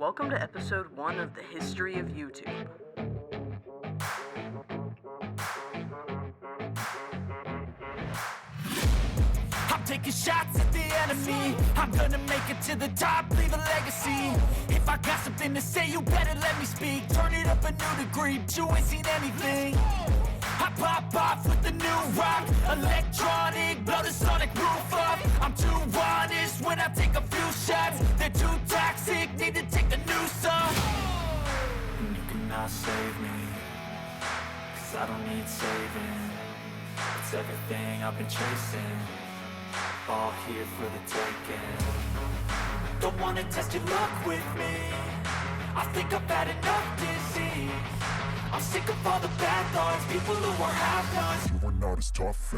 Welcome to episode 1 of the history of YouTube. I'm taking shots at the enemy. I'm gonna make it to the top, leave a legacy. If I got something to say, you better let me speak. Turn it up a new degree, but you ain't seen anything. I pop off with the new rock, electronic, blow the sonic roof up. I'm too honest when I take a few shots. They're too toxic, need to take the noose off. And you cannot save me, cause I don't need saving. It's everything I've been chasing, all here for the taking. Don't wanna test your luck with me, I think I've had enough disease. I'm sick of all the bad thoughts, people who are half-nots. You are not as tough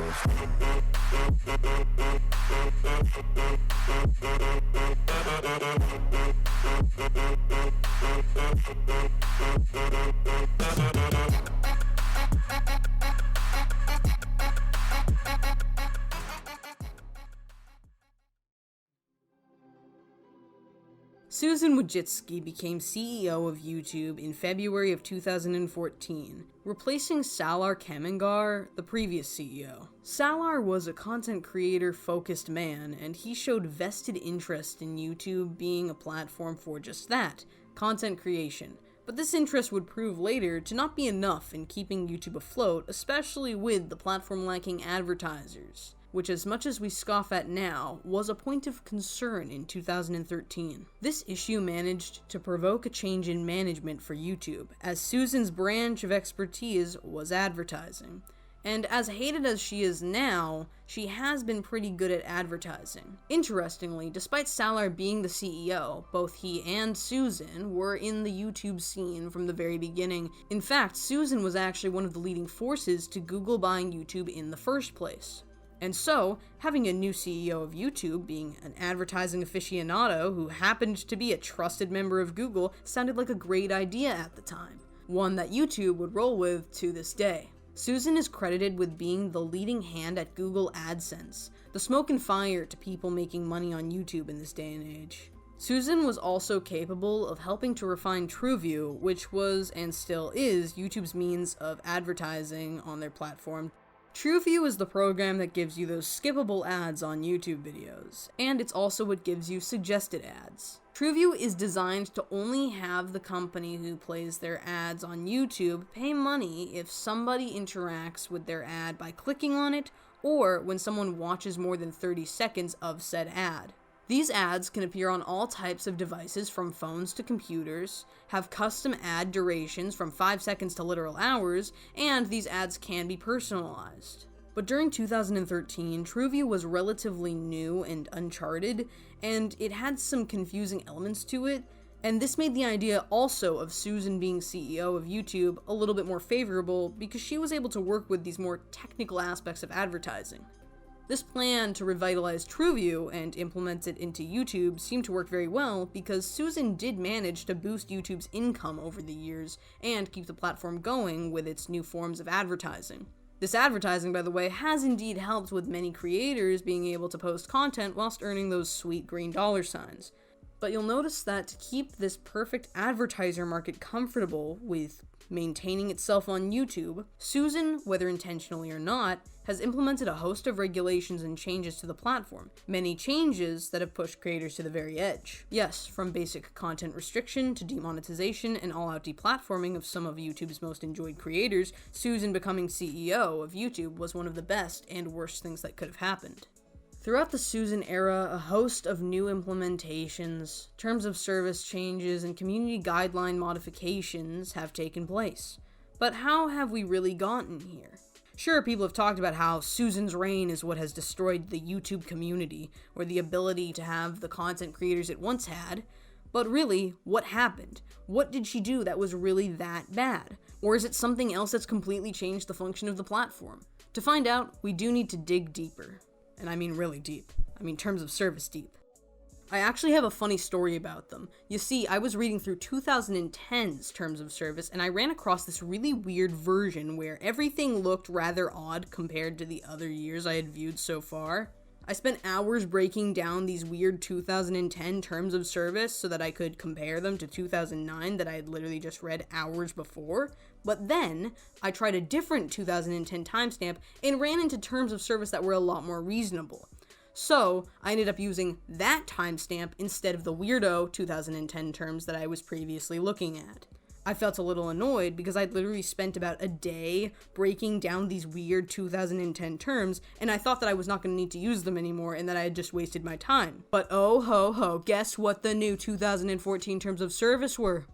Susan Wojcicki became CEO of YouTube in February of 2014, replacing Salar Kamangar, the previous CEO. Salar was a content creator-focused man, and he showed vested interest in YouTube being a platform for just that, content creation. But this interest would prove later to not be enough in keeping YouTube afloat, especially with the platform lacking advertisers, which, as much as we scoff at now, was a point of concern in 2013. This issue managed to provoke a change in management for YouTube, as Susan's branch of expertise was advertising. And as hated as she is now, she has been pretty good at advertising. Interestingly, despite Salar being the CEO, both he and Susan were in the YouTube scene from the very beginning. In fact, Susan was actually one of the leading forces to Google buying YouTube in the first place. And so, having a new CEO of YouTube being an advertising aficionado who happened to be a trusted member of Google sounded like a great idea at the time, one that YouTube would roll with to this day. Susan is credited with being the leading hand at Google AdSense, the smoke and fire to people making money on YouTube in this day and age. Susan was also capable of helping to refine TrueView, which was, and still is, YouTube's means of advertising on their platform. TrueView is the program that gives you those skippable ads on YouTube videos, and it's also what gives you suggested ads. TrueView is designed to only have the company who plays their ads on YouTube pay money if somebody interacts with their ad by clicking on it, or when someone watches more than 30 seconds of said ad. These ads can appear on all types of devices from phones to computers, have custom ad durations from 5 seconds to literal hours, and these ads can be personalized. But during 2013, TrueView was relatively new and uncharted, and it had some confusing elements to it, and this made the idea also of Susan being CEO of YouTube a little bit more favorable because she was able to work with these more technical aspects of advertising. This plan to revitalize TrueView and implement it into YouTube seemed to work very well because Susan did manage to boost YouTube's income over the years and keep the platform going with its new forms of advertising. This advertising, by the way, has indeed helped with many creators being able to post content whilst earning those sweet green dollar signs. But you'll notice that to keep this perfect advertiser market comfortable with maintaining itself on YouTube, Susan, whether intentionally or not, has implemented a host of regulations and changes to the platform, many changes that have pushed creators to the very edge. Yes, from basic content restriction to demonetization and all-out deplatforming of some of YouTube's most enjoyed creators, Susan becoming CEO of YouTube was one of the best and worst things that could have happened. Throughout the Susan era, a host of new implementations, terms of service changes, and community guideline modifications have taken place. But how have we really gotten here? Sure, people have talked about how Susan's reign is what has destroyed the YouTube community, or the ability to have the content creators it once had, but really, what happened? What did she do that was really that bad? Or is it something else that's completely changed the function of the platform? To find out, we do need to dig deeper. And I mean really deep. I mean terms of service deep. I actually have a funny story about them. You see, I was reading through 2010's terms of service, and I ran across this really weird version where everything looked rather odd compared to the other years I had viewed so far. I spent hours breaking down these weird 2010 terms of service so that I could compare them to 2009 that I had literally just read hours before. But then, I tried a different 2010 timestamp and ran into terms of service that were a lot more reasonable. So, I ended up using that timestamp instead of the weirdo 2010 terms that I was previously looking at. I felt a little annoyed because I'd literally spent about a day breaking down these weird 2010 terms, and I thought that I was not going to need to use them anymore and that I had just wasted my time. But oh ho ho, guess what the new 2014 terms of service were?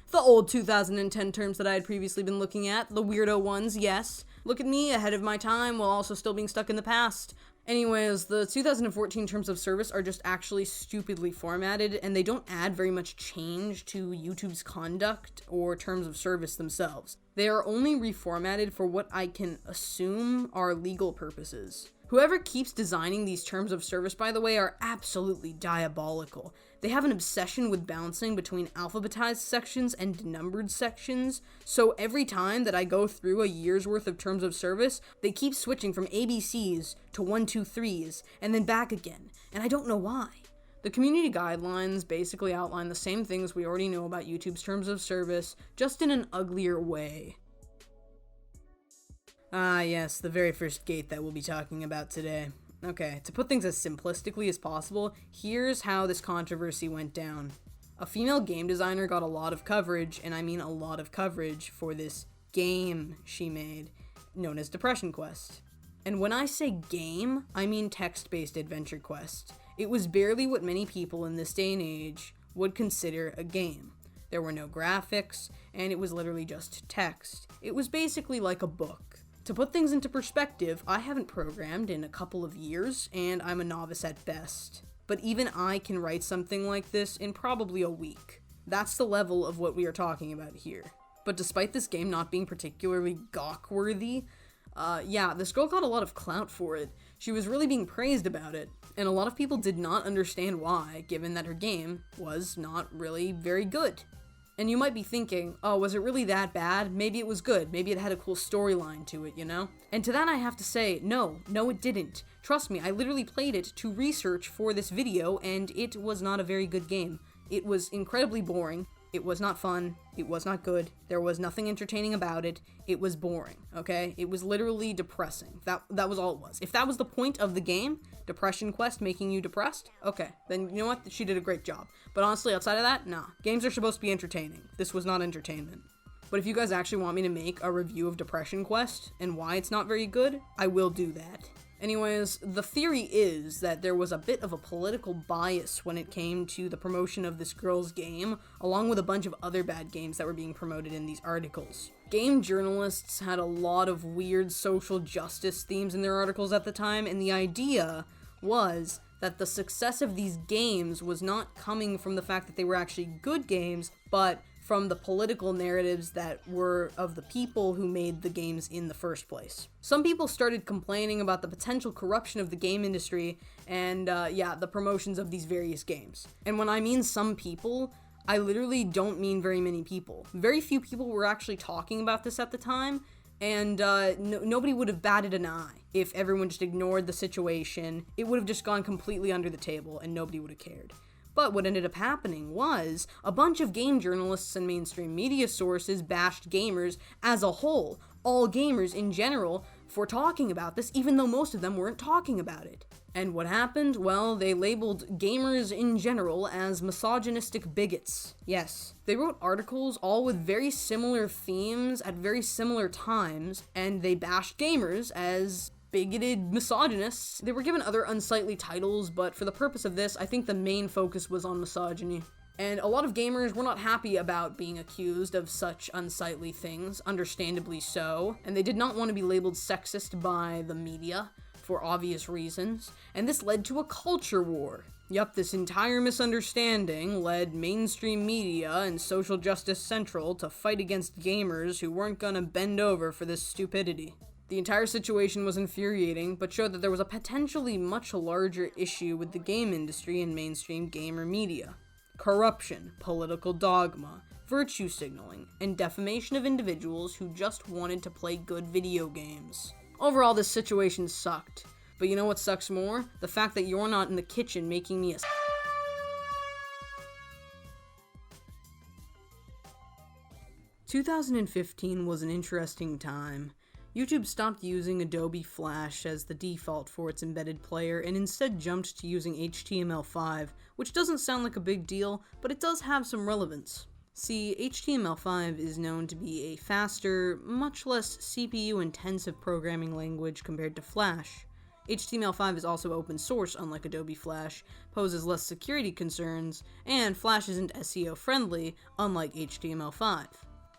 The old 2010 terms that I had previously been looking at, the weirdo ones, yes. Look at me, ahead of my time while also still being stuck in the past. Anyways, the 2014 terms of service are just actually stupidly formatted, and they don't add very much change to YouTube's conduct or terms of service themselves. They are only reformatted for what I can assume are legal purposes. Whoever keeps designing these terms of service, by the way, are absolutely diabolical. They have an obsession with bouncing between alphabetized sections and denumbered sections, so every time that I go through a year's worth of terms of service, they keep switching from ABCs to 1, 2, 3s, and then back again, and I don't know why. The community guidelines basically outline the same things we already know about YouTube's terms of service, just in an uglier way. Ah, yes, the very first gate that we'll be talking about today. Okay, to put things as simplistically as possible, here's how this controversy went down. A female game designer got a lot of coverage, and I mean a lot of coverage, for this game she made, known as Depression Quest. And when I say game, I mean text-based adventure quest. It was barely what many people in this day and age would consider a game. There were no graphics, and it was literally just text. It was basically like a book. To put things into perspective, I haven't programmed in a couple of years, and I'm a novice at best. But even I can write something like this in probably a week. That's the level of what we are talking about here. But despite this game not being particularly gawk-worthy, this girl got a lot of clout for it. She was really being praised about it, and a lot of people did not understand why, given that her game was not really very good. And you might be thinking, oh, was it really that bad? Maybe it was good. Maybe it had a cool storyline to it, you know? And to that I have to say, no, it didn't. Trust me, I literally played it to research for this video, and it was not a very good game. It was incredibly boring. It was not fun. It was not good. There was nothing entertaining about it. It was boring, okay? It was literally depressing. That was all it was. If that was the point of the game, Depression Quest making you depressed, okay, then you know what? She did a great job. But honestly, outside of that, nah. Games are supposed to be entertaining. This was not entertainment. But if you guys actually want me to make a review of Depression Quest and why it's not very good, I will do that. Anyways, the theory is that there was a bit of a political bias when it came to the promotion of this girl's game, along with a bunch of other bad games that were being promoted in these articles. Game journalists had a lot of weird social justice themes in their articles at the time, and the idea was that the success of these games was not coming from the fact that they were actually good games, but from the political narratives that were of the people who made the games in the first place. Some people started complaining about the potential corruption of the game industry and, the promotions of these various games. And when I mean some people, I literally don't mean very many people. Very few people were actually talking about this at the time, and nobody would have batted an eye if everyone just ignored the situation. It would have just gone completely under the table, and nobody would have cared. But what ended up happening was a bunch of game journalists and mainstream media sources bashed gamers as a whole, all gamers in general, for talking about this, even though most of them weren't talking about it. And what happened? Well, they labeled gamers in general as misogynistic bigots. Yes, they wrote articles all with very similar themes at very similar times, and they bashed gamers as bigoted misogynists. They were given other unsightly titles, but for the purpose of this, I think the main focus was on misogyny. And a lot of gamers were not happy about being accused of such unsightly things, understandably so, and they did not want to be labeled sexist by the media, for obvious reasons, and this led to a culture war. Yup, this entire misunderstanding led mainstream media and Social Justice Central to fight against gamers who weren't gonna bend over for this stupidity. The entire situation was infuriating, but showed that there was a potentially much larger issue with the game industry and mainstream gamer media. Corruption, political dogma, virtue signaling, and defamation of individuals who just wanted to play good video games. Overall, this situation sucked. But you know what sucks more? The fact that you're not in the kitchen making me a 2015 was an interesting time. YouTube stopped using Adobe Flash as the default for its embedded player and instead jumped to using HTML5, which doesn't sound like a big deal, but it does have some relevance. See, HTML5 is known to be a faster, much less CPU-intensive programming language compared to Flash. HTML5 is also open source, unlike Adobe Flash, poses less security concerns, and Flash isn't SEO friendly, unlike HTML5.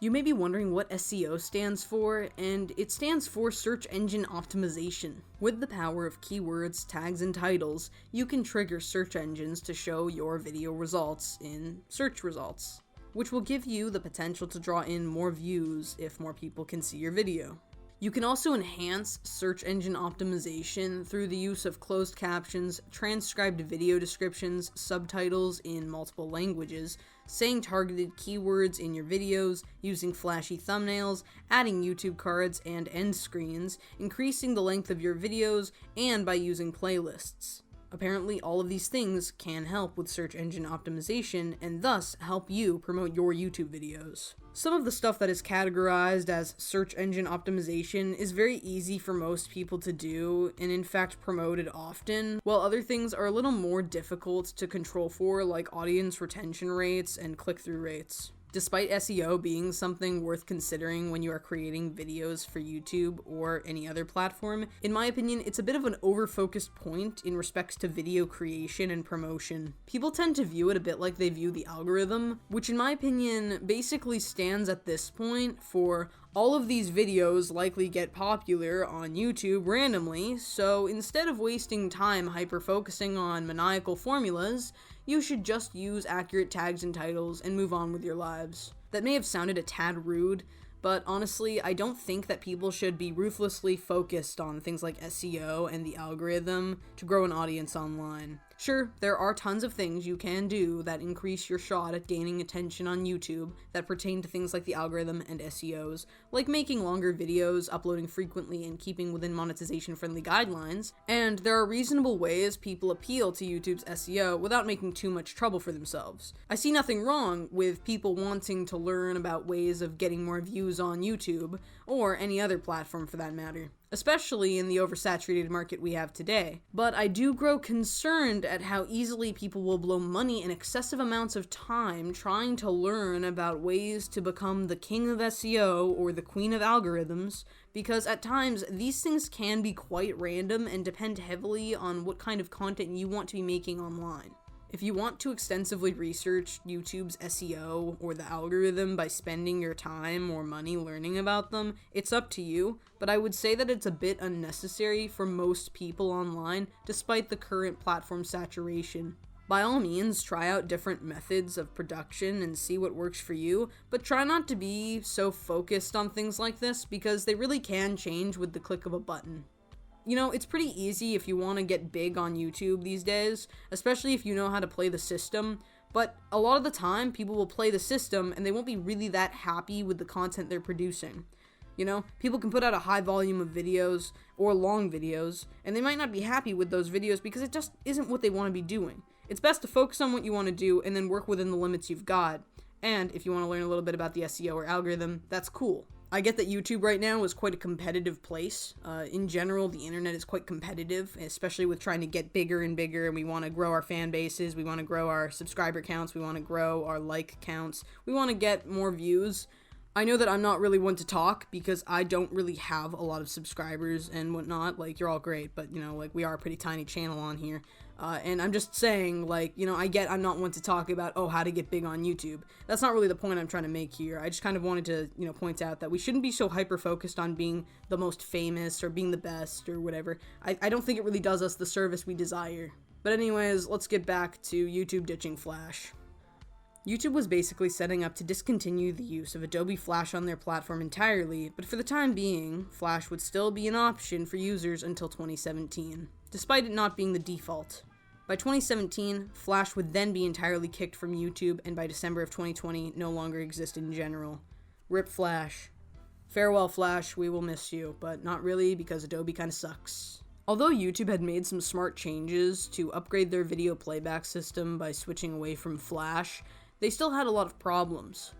You may be wondering what SEO stands for, and it stands for Search Engine Optimization. With the power of keywords, tags, and titles, you can trigger search engines to show your video results in search results, which will give you the potential to draw in more views if more people can see your video. You can also enhance search engine optimization through the use of closed captions, transcribed video descriptions, subtitles in multiple languages, saying targeted keywords in your videos, using flashy thumbnails, adding YouTube cards and end screens, increasing the length of your videos, and by using playlists. Apparently, all of these things can help with search engine optimization and thus help you promote your YouTube videos. Some of the stuff that is categorized as search engine optimization is very easy for most people to do and in fact promoted often, while other things are a little more difficult to control for, like audience retention rates and click-through rates. Despite SEO being something worth considering when you are creating videos for YouTube or any other platform, in my opinion, it's a bit of an over-focused point in respects to video creation and promotion. People tend to view it a bit like they view the algorithm, which in my opinion basically stands at this point for all of these videos likely get popular on YouTube randomly, so instead of wasting time hyper-focusing on maniacal formulas, you should just use accurate tags and titles and move on with your lives. That may have sounded a tad rude, but honestly, I don't think that people should be ruthlessly focused on things like SEO and the algorithm to grow an audience online. Sure, there are tons of things you can do that increase your shot at gaining attention on YouTube that pertain to things like the algorithm and SEOs, like making longer videos, uploading frequently, and keeping within monetization-friendly guidelines, and there are reasonable ways people appeal to YouTube's SEO without making too much trouble for themselves. I see nothing wrong with people wanting to learn about ways of getting more views on YouTube, or any other platform for that matter, especially in the oversaturated market we have today. But I do grow concerned at how easily people will blow money and excessive amounts of time trying to learn about ways to become the king of SEO or the queen of algorithms, because at times these things can be quite random and depend heavily on what kind of content you want to be making online. If you want to extensively research YouTube's SEO or the algorithm by spending your time or money learning about them, it's up to you, but I would say that it's a bit unnecessary for most people online despite the current platform saturation. By all means, try out different methods of production and see what works for you, but try not to be so focused on things like this because they really can change with the click of a button. You know, it's pretty easy if you want to get big on YouTube these days, especially if you know how to play the system, but a lot of the time, people will play the system and they won't be really that happy with the content they're producing. You know, people can put out a high volume of videos or long videos, and they might not be happy with those videos because it just isn't what they want to be doing. It's best to focus on what you want to do and then work within the limits you've got, and if you want to learn a little bit about the SEO or algorithm, that's cool. I get that YouTube right now is quite a competitive place. In general, the internet is quite competitive, especially with trying to get bigger and bigger, and we want to grow our fan bases, we want to grow our subscriber counts, we want to grow our like counts, we want to get more views. I know that I'm not really one to talk because I don't really have a lot of subscribers and whatnot. Like, you're all great, but, you know, like, we are a pretty tiny channel on here. And I'm just saying, like, you know, I'm not one to talk about, how to get big on YouTube. That's not really the point I'm trying to make here. I just kind of wanted to, you know, point out that we shouldn't be so hyper-focused on being the most famous or being the best or whatever. I don't think it really does us the service we desire. But anyways, let's get back to YouTube ditching Flash. YouTube was basically setting up to discontinue the use of Adobe Flash on their platform entirely, but for the time being, Flash would still be an option for users until 2017, despite it not being the default. By 2017, Flash would then be entirely kicked from YouTube, and by December of 2020, no longer exist in general. RIP Flash. Farewell, Flash, we will miss you, but not really because Adobe kinda sucks. Although YouTube had made some smart changes to upgrade their video playback system by switching away from Flash, they still had a lot of problems.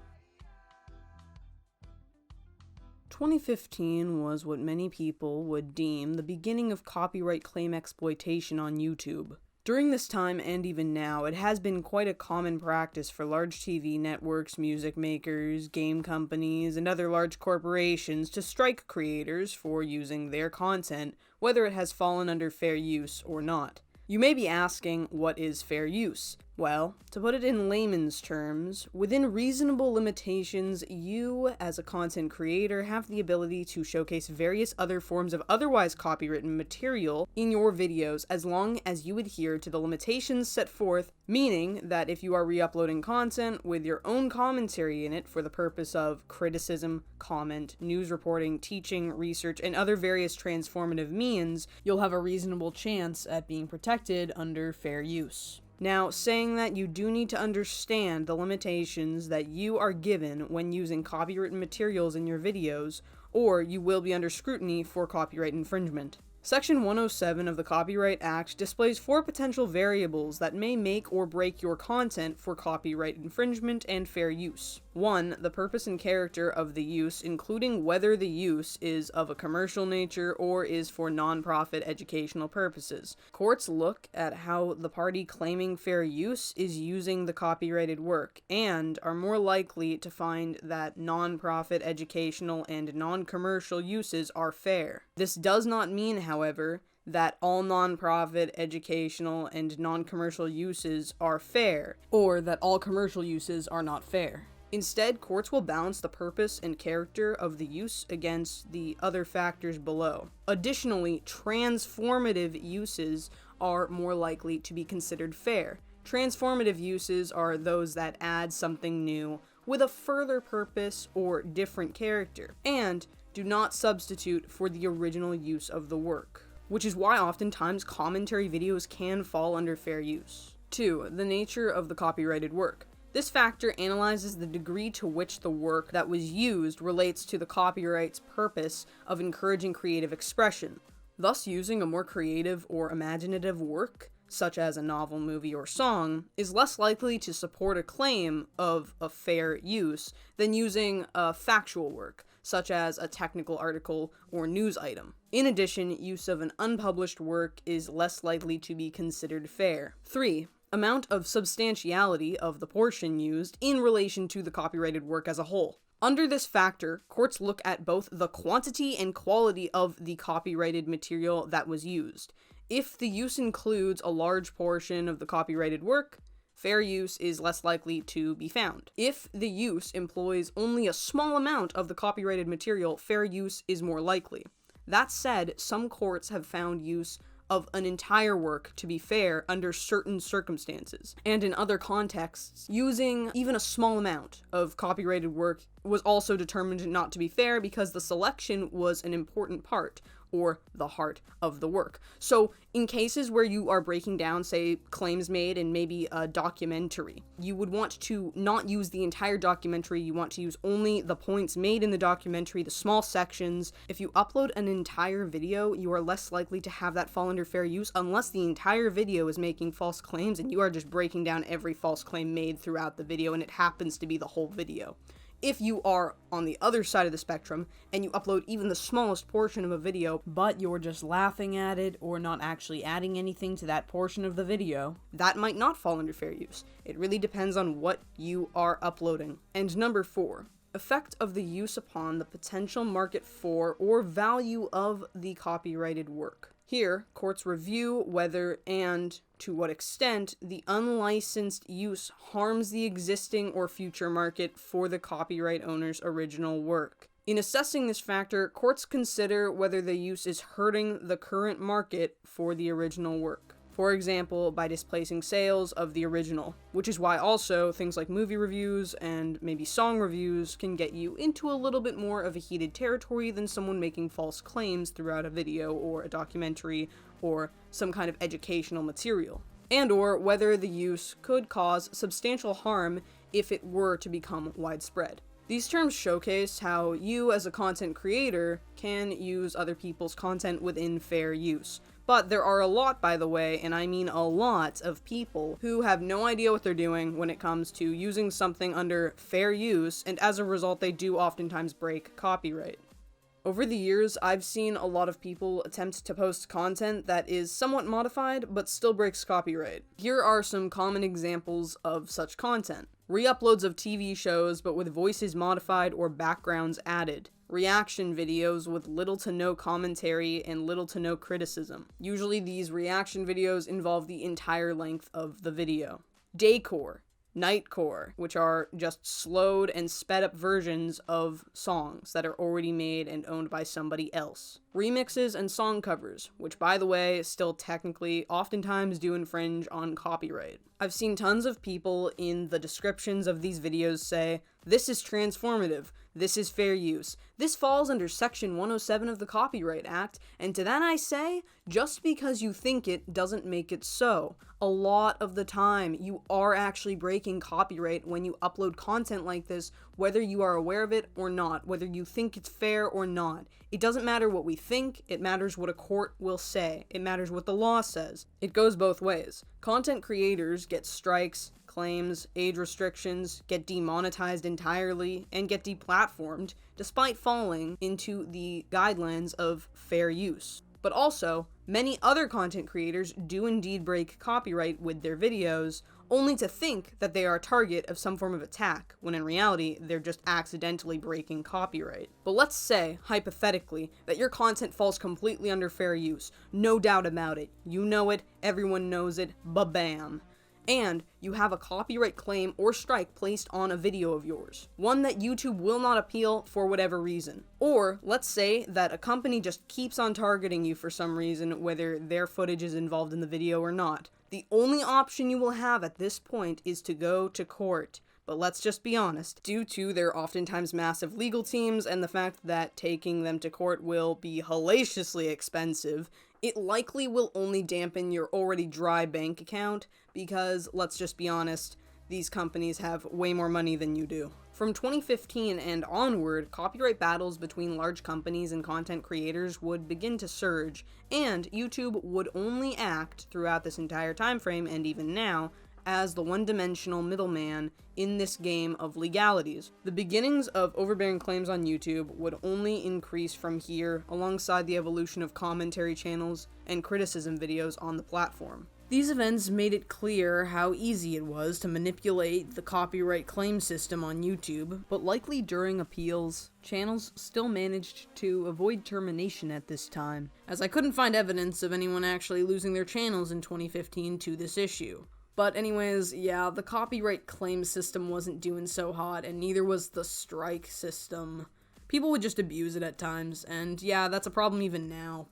2015 was what many people would deem the beginning of copyright claim exploitation on YouTube. During this time, and even now, it has been quite a common practice for large TV networks, music makers, game companies, and other large corporations to strike creators for using their content, whether it has fallen under fair use or not. You may be asking, what is fair use? Well, to put it in layman's terms, within reasonable limitations, you, as a content creator, have the ability to showcase various other forms of otherwise copywritten material in your videos as long as you adhere to the limitations set forth, meaning that if you are re-uploading content with your own commentary in it for the purpose of criticism, comment, news reporting, teaching, research, and other various transformative means, you'll have a reasonable chance at being protected under fair use. Now, saying that, you do need to understand the limitations that you are given when using copywritten materials in your videos, or you will be under scrutiny for copyright infringement. Section 107 of the Copyright Act displays 4 potential variables that may make or break your content for copyright infringement and fair use. 1. The purpose and character of the use, including whether the use is of a commercial nature or is for non-profit educational purposes. Courts look at how the party claiming fair use is using the copyrighted work, and are more likely to find that non-profit educational and non-commercial uses are fair. This does not mean, however, that all non-profit, educational, and non-commercial uses are fair, or that all commercial uses are not fair. Instead, courts will balance the purpose and character of the use against the other factors below. Additionally, transformative uses are more likely to be considered fair. Transformative uses are those that add something new with a further purpose or different character, and do not substitute for the original use of the work, which is why oftentimes commentary videos can fall under fair use. 2. The nature of the copyrighted work. This factor analyzes the degree to which the work that was used relates to the copyright's purpose of encouraging creative expression. Thus, using a more creative or imaginative work, such as a novel, movie, or song, is less likely to support a claim of a fair use than using a factual work, such as a technical article or news item. In addition, use of an unpublished work is less likely to be considered fair. 3. Amount of substantiality of the portion used in relation to the copyrighted work as a whole. Under this factor, courts look at both the quantity and quality of the copyrighted material that was used. If the use includes a large portion of the copyrighted work, fair use is less likely to be found. If the use employs only a small amount of the copyrighted material, fair use is more likely. That said, some courts have found use of an entire work to be fair under certain circumstances, and in other contexts, using even a small amount of copyrighted work was also determined not to be fair because the selection was an important part, or the heart of the work. So in cases where you are breaking down, say, claims made in maybe a documentary, you would want to not use the entire documentary, you want to use only the points made in the documentary, the small sections. If you upload an entire video, you are less likely to have that fall under fair use unless the entire video is making false claims and you are just breaking down every false claim made throughout the video and it happens to be the whole video. If you are on the other side of the spectrum and you upload even the smallest portion of a video, but you're just laughing at it or not actually adding anything to that portion of the video, that might not fall under fair use. It really depends on what you are uploading. And number 4, effect of the use upon the potential market for or value of the copyrighted work. Here, courts review whether and to what extent the unlicensed use harms the existing or future market for the copyright owner's original work. In assessing this factor, courts consider whether the use is hurting the current market for the original work. For example, by displacing sales of the original, which is why also things like movie reviews and maybe song reviews can get you into a little bit more of a heated territory than someone making false claims throughout a video or a documentary or some kind of educational material. And or whether the use could cause substantial harm if it were to become widespread. These terms showcase how you as a content creator can use other people's content within fair use. But there are a lot, by the way, and I mean a lot, of people who have no idea what they're doing when it comes to using something under fair use, and as a result, they do oftentimes break copyright. Over the years, I've seen a lot of people attempt to post content that is somewhat modified, but still breaks copyright. Here are some common examples of such content. Re-uploads of TV shows, but with voices modified or backgrounds added. Reaction videos with little to no commentary and little to no criticism. Usually these reaction videos involve the entire length of the video. Daycore, Nightcore, which are just slowed and sped up versions of songs that are already made and owned by somebody else. Remixes and song covers, which by the way, still technically oftentimes do infringe on copyright. I've seen tons of people in the descriptions of these videos say, "This is transformative, this is fair use, this falls under section 107 of the Copyright Act," and to that I say, just because you think it doesn't make it so. A lot of the time, you are actually breaking copyright when you upload content like this, whether you are aware of it or not, whether you think it's fair or not. It doesn't matter what we think, it matters what a court will say. It matters what the law says. It goes both ways. Content creators get strikes, claims, age restrictions, get demonetized entirely, and get deplatformed, despite falling into the guidelines of fair use. But also, many other content creators do indeed break copyright with their videos, only to think that they are a target of some form of attack, when in reality, they're just accidentally breaking copyright. But let's say, hypothetically, that your content falls completely under fair use. No doubt about it. You know it, everyone knows it, ba-bam. And you have a copyright claim or strike placed on a video of yours, one that YouTube will not appeal for whatever reason. Or let's say that a company just keeps on targeting you for some reason, whether their footage is involved in the video or not. The only option you will have at this point is to go to court. But let's just be honest, due to their oftentimes massive legal teams and the fact that taking them to court will be hellaciously expensive, it likely will only dampen your already dry bank account because, let's just be honest, these companies have way more money than you do. From 2015 and onward, copyright battles between large companies and content creators would begin to surge, and YouTube would only act throughout this entire time frame, and even now, as the one-dimensional middleman in this game of legalities. The beginnings of overbearing claims on YouTube would only increase from here, alongside the evolution of commentary channels and criticism videos on the platform. These events made it clear how easy it was to manipulate the copyright claim system on YouTube, but likely during appeals, channels still managed to avoid termination at this time, as I couldn't find evidence of anyone actually losing their channels in 2015 to this issue. But anyways, yeah, the copyright claim system wasn't doing so hot, and neither was the strike system. People would just abuse it at times, and yeah, that's a problem even now.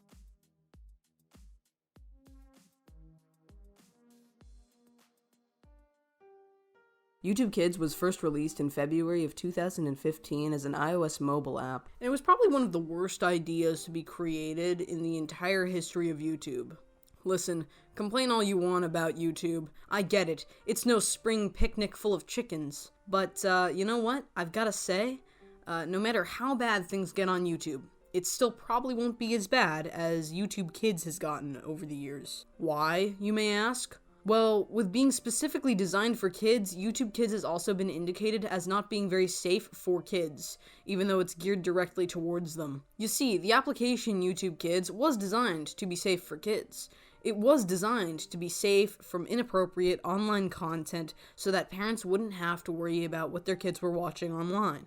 YouTube Kids was first released in February of 2015 as an iOS mobile app, and it was probably one of the worst ideas to be created in the entire history of YouTube. Listen, complain all you want about YouTube. I get it. It's no spring picnic full of chickens. But, you know what? I've gotta say, no matter how bad things get on YouTube, it still probably won't be as bad as YouTube Kids has gotten over the years. Why, you may ask? Well, with being specifically designed for kids, YouTube Kids has also been indicated as not being very safe for kids, even though it's geared directly towards them. You see, the application YouTube Kids was designed to be safe for kids. It was designed to be safe from inappropriate online content so that parents wouldn't have to worry about what their kids were watching online.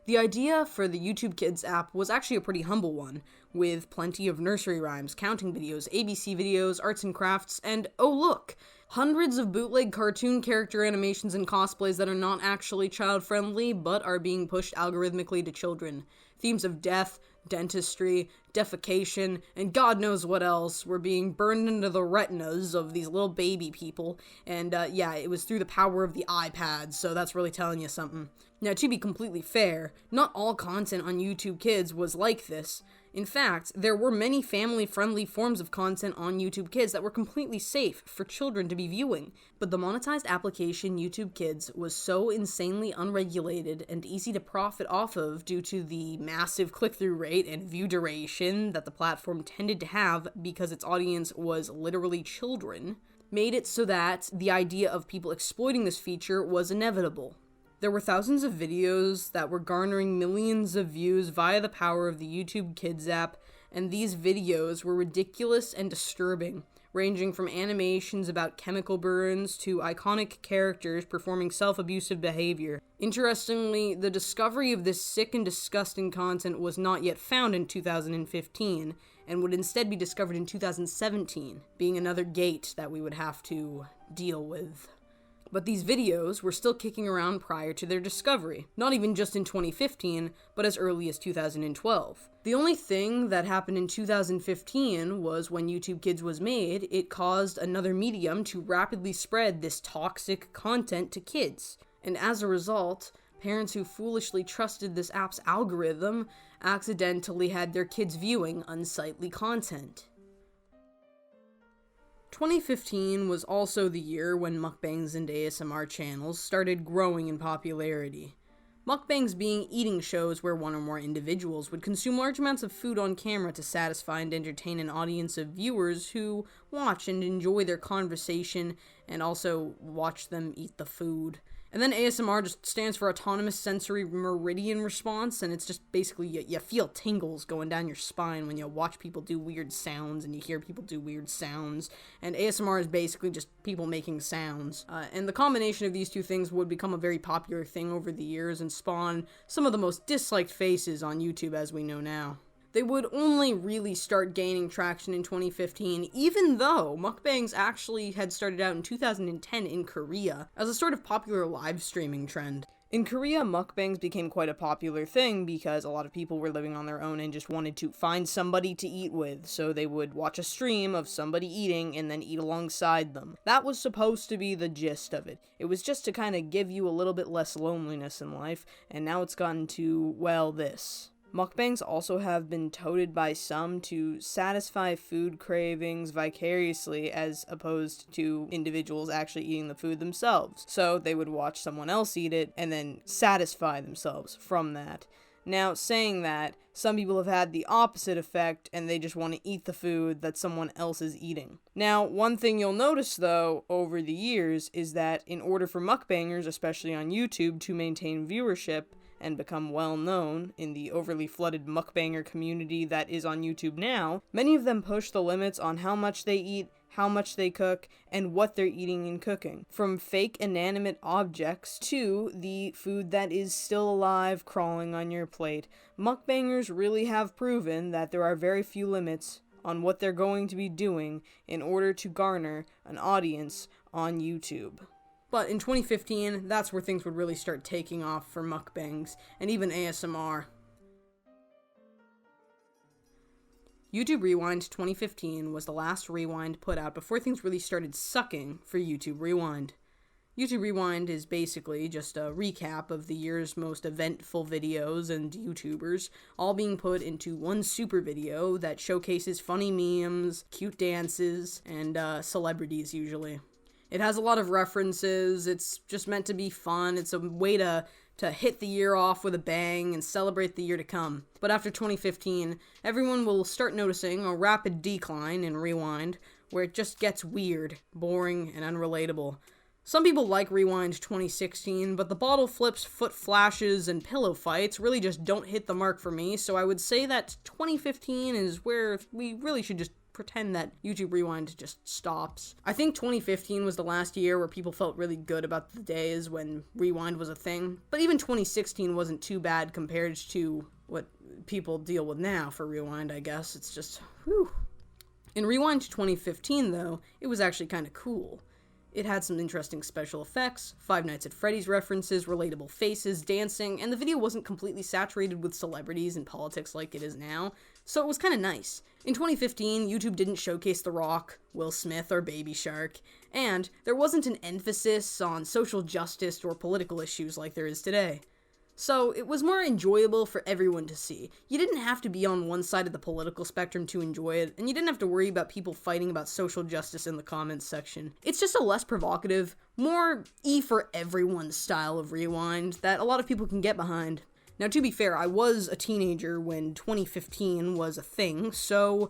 The idea for the YouTube Kids app was actually a pretty humble one, with plenty of nursery rhymes, counting videos, ABC videos, arts and crafts, and oh look, hundreds of bootleg cartoon character animations and cosplays that are not actually child-friendly, but are being pushed algorithmically to children. Themes of death, dentistry, defecation, and God knows what else were being burned into the retinas of these little baby people, and yeah, it was through the power of the iPad, so that's really telling you something. Now, to be completely fair, not all content on YouTube Kids was like this. In fact, there were many family-friendly forms of content on YouTube Kids that were completely safe for children to be viewing, but the monetized application YouTube Kids was so insanely unregulated and easy to profit off of due to the massive click-through rate and view duration that the platform tended to have because its audience was literally children, made it so that the idea of people exploiting this feature was inevitable. There were thousands of videos that were garnering millions of views via the power of the YouTube Kids app, and these videos were ridiculous and disturbing, ranging from animations about chemical burns to iconic characters performing self-abusive behavior. Interestingly, the discovery of this sick and disgusting content was not yet found in 2015, and would instead be discovered in 2017, being another gate that we would have to deal with. But these videos were still kicking around prior to their discovery, not even just in 2015, but as early as 2012. The only thing that happened in 2015 was when YouTube Kids was made, it caused another medium to rapidly spread this toxic content to kids. And as a result, parents who foolishly trusted this app's algorithm accidentally had their kids viewing unsightly content. 2015 was also the year when mukbangs and ASMR channels started growing in popularity. Mukbangs being eating shows where one or more individuals would consume large amounts of food on camera to satisfy and entertain an audience of viewers who watch and enjoy their conversation and also watch them eat the food. And then ASMR just stands for Autonomous Sensory Meridian Response, and it's just basically you feel tingles going down your spine when you watch people do weird sounds and you hear people do weird sounds. And ASMR is basically just people making sounds. And the combination of these two things would become a very popular thing over the years and spawn some of the most disliked faces on YouTube as we know now. They would only really start gaining traction in 2015, even though mukbangs actually had started out in 2010 in Korea as a sort of popular live streaming trend. In Korea, mukbangs became quite a popular thing because a lot of people were living on their own and just wanted to find somebody to eat with, so they would watch a stream of somebody eating and then eat alongside them. That was supposed to be the gist of it. It was just to kind of give you a little bit less loneliness in life, and now it's gotten to, well, this. Mukbangs also have been touted by some to satisfy food cravings vicariously as opposed to individuals actually eating the food themselves. So they would watch someone else eat it and then satisfy themselves from that. Now, saying that, some people have had the opposite effect and they just want to eat the food that someone else is eating. Now, one thing you'll notice though over the years is that in order for mukbangers, especially on YouTube, to maintain viewership and become well known in the overly flooded mukbanger community that is on YouTube now, many of them push the limits on how much they eat, how much they cook, and what they're eating and cooking. From fake inanimate objects to the food that is still alive crawling on your plate, mukbangers really have proven that there are very few limits on what they're going to be doing in order to garner an audience on YouTube. But in 2015, that's where things would really start taking off for mukbangs, and even ASMR. YouTube Rewind 2015 was the last Rewind put out before things really started sucking for YouTube Rewind. YouTube Rewind is basically just a recap of the year's most eventful videos and YouTubers, all being put into one super video that showcases funny memes, cute dances, and celebrities usually. It has a lot of references, it's just meant to be fun, it's a way to hit the year off with a bang and celebrate the year to come. But after 2015, everyone will start noticing a rapid decline in Rewind, where it just gets weird, boring, and unrelatable. Some people like Rewind 2016, but the bottle flips, foot flashes, and pillow fights really just don't hit the mark for me, so I would say that 2015 is where we really should just pretend that YouTube Rewind just stops. I think 2015 was the last year where people felt really good about the days when Rewind was a thing, but even 2016 wasn't too bad compared to what people deal with now for Rewind, I guess. It's just, whew. In Rewind 2015, though, it was actually kind of cool. It had some interesting special effects, Five Nights at Freddy's references, relatable faces, dancing, and the video wasn't completely saturated with celebrities and politics like it is now, so it was kind of nice. In 2015, YouTube didn't showcase The Rock, Will Smith, or Baby Shark, and there wasn't an emphasis on social justice or political issues like there is today. So it was more enjoyable for everyone to see. You didn't have to be on one side of the political spectrum to enjoy it, and you didn't have to worry about people fighting about social justice in the comments section. It's just a less provocative, more for everyone style of Rewind that a lot of people can get behind. Now, to be fair, I was a teenager when 2015 was a thing, so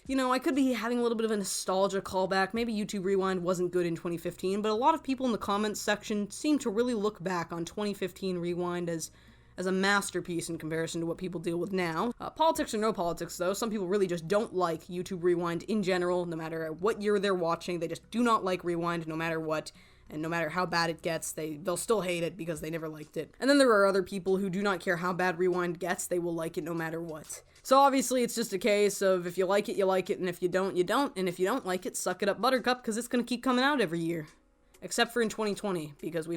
I could be having a little bit of a nostalgia callback. Maybe YouTube Rewind wasn't good in 2015, but a lot of people in the comments section seem to really look back on 2015 Rewind as a masterpiece in comparison to what people deal with now. Politics or no politics, though, some people really just don't like YouTube Rewind in general, no matter what year they're watching. They just do not like Rewind no matter what. And no matter how bad it gets, they'll still hate it because they never liked it. And then there are other people who do not care how bad Rewind gets, they will like it no matter what. So obviously it's just a case of if you like it, you like it, and if you don't, you don't. And if you don't like it, suck it up, Buttercup, because it's going to keep coming out every year. Except for in 2020, because we're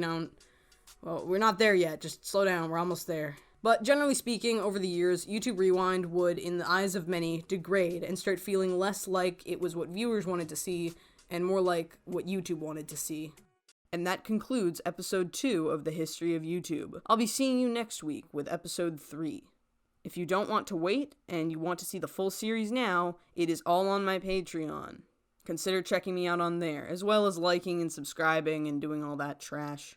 not there yet. Just slow down, we're almost there. But generally speaking, over the years, YouTube Rewind would, in the eyes of many, degrade and start feeling less like it was what viewers wanted to see and more like what YouTube wanted to see. And that concludes episode 2 of the history of YouTube. I'll be seeing you next week with episode 3. If you don't want to wait and you want to see the full series now, it is all on my Patreon. Consider checking me out on there, as well as liking and subscribing and doing all that trash.